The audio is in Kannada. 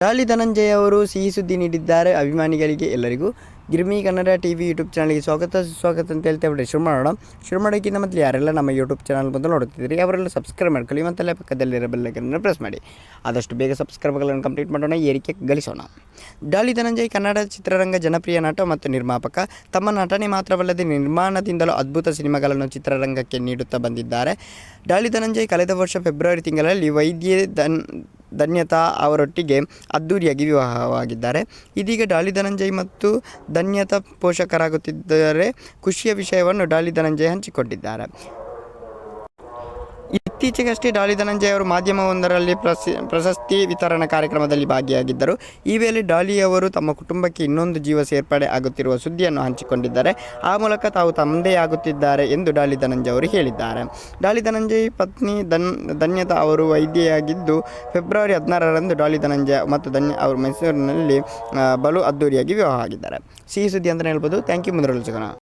ಡಾಲಿ ಧನಂಜಯ ಅವರು ಸಿಹಿ ಸುದ್ದಿ ನೀಡಿದ್ದಾರೆ. ಅಭಿಮಾನಿಗಳಿಗೆ ಎಲ್ಲರಿಗೂ ಗಿರ್ಮಿ ಕನ್ನಡ ಟಿವಿ ಯೂಟ್ಯೂಬ್ ಚಾನಲ್ಗೆ ಸ್ವಾಗತ ಅಂತ ಹೇಳ್ತೇವೆ. ಶುರು ಮಾಡೋಕ್ಕಿಂತ ಮೊದಲು ಯಾರೆಲ್ಲ ನಮ್ಮ ಯೂಟ್ಯೂಬ್ ಚಾನಲ್ ಬಂದು ನೋಡುತ್ತಿದ್ದೀರಿ ಅವರೆಲ್ಲ ಸಬ್ಸ್ಕ್ರೈಬ್ ಮಾಡ್ಕೊಳ್ಳಿ, ಮತ್ತಲ್ಲೇ ಪಕ್ಕದಲ್ಲಿರೋ ಬೆಲ್ಲೈಕನ್ನ ಪ್ರೆಸ್ ಮಾಡಿ. ಆದಷ್ಟು ಬೇಗ ಸಬ್ಸ್ಕ್ರೈಬ್ಗಳನ್ನು ಕಂಪ್ಲೀಟ್ ಮಾಡೋಣ, ಏರಿಕೆ ಗಳಿಸೋಣ. ಡಾಲಿ ಧನಂಜಯ್ ಕನ್ನಡ ಚಿತ್ರರಂಗ ಜನಪ್ರಿಯ ನಟ ಮತ್ತು ನಿರ್ಮಾಪಕ. ತಮ್ಮ ನಟನೆ ಮಾತ್ರವಲ್ಲದೆ ನಿರ್ಮಾಣದಿಂದಲೂ ಅದ್ಭುತ ಸಿನಿಮಾಗಳನ್ನು ಚಿತ್ರರಂಗಕ್ಕೆ ನೀಡುತ್ತಾ ಬಂದಿದ್ದಾರೆ. ಡಾಲಿ ಧನಂಜಯ್ ಕಳೆದ ವರ್ಷ ಫೆಬ್ರವರಿ ತಿಂಗಳಲ್ಲಿ ವೈದ್ಯೆ ಧನ್ಯತಾ ಅವರೊಟ್ಟಿಗೆ ಅದ್ದೂರಿಯಾಗಿ ವಿವಾಹವಾಗಿದ್ದಾರೆ. ಇದೀಗ ಡಾಲಿ ಧನಂಜಯ್ ಮತ್ತು ಧನ್ಯತಾ ಪೋಷಕರಾಗುತ್ತಿದ್ದರೆ ಖುಷಿಯ ವಿಷಯವನ್ನು ಡಾಲಿ ಧನಂಜಯ್ ಹಂಚಿಕೊಂಡಿದ್ದಾರೆ. ಇತ್ತೀಚೆಗಷ್ಟೇ ಡಾಲಿ ಧನಂಜಯ್ ಅವರು ಮಾಧ್ಯಮವೊಂದರಲ್ಲಿ ಪ್ರಶಸ್ತಿ ವಿತರಣಾ ಕಾರ್ಯಕ್ರಮದಲ್ಲಿ ಭಾಗಿಯಾಗಿದ್ದರು. ಈ ವೇಳೆ ಡಾಲಿ ಅವರು ತಮ್ಮ ಕುಟುಂಬಕ್ಕೆ ಇನ್ನೊಂದು ಜೀವ ಸೇರ್ಪಡೆ ಆಗುತ್ತಿರುವ ಸುದ್ದಿಯನ್ನು ಹಂಚಿಕೊಂಡಿದ್ದಾರೆ. ಆ ಮೂಲಕ ತಾವು ತಂದೆಯಾಗುತ್ತಿದ್ದಾರೆ ಎಂದು ಡಾಲಿ ಧನಂಜಯ್ ಅವರು ಹೇಳಿದ್ದಾರೆ. ಡಾಲಿ ಧನಂಜಯ್ ಪತ್ನಿ ಧನ್ಯತಾ ಅವರು ವೈದ್ಯೆಯಾಗಿದ್ದು, ಫೆಬ್ರವರಿ 16ರಂದು ಡಾಲಿ ಧನಂಜಯ್ ಮತ್ತು ಅವರು ಮೈಸೂರಿನಲ್ಲಿ ಬಲು ಅದ್ದೂರಿಯಾಗಿ ವಿವಾಹವಾಗಿದ್ದಾರೆ. ಸಿಹಿ ಸುದ್ದಿ ಅಂತಲೇ ಹೇಳ್ಬೋದು. Thank you. ಮುಂದೆ ಸಿಗೋಣ.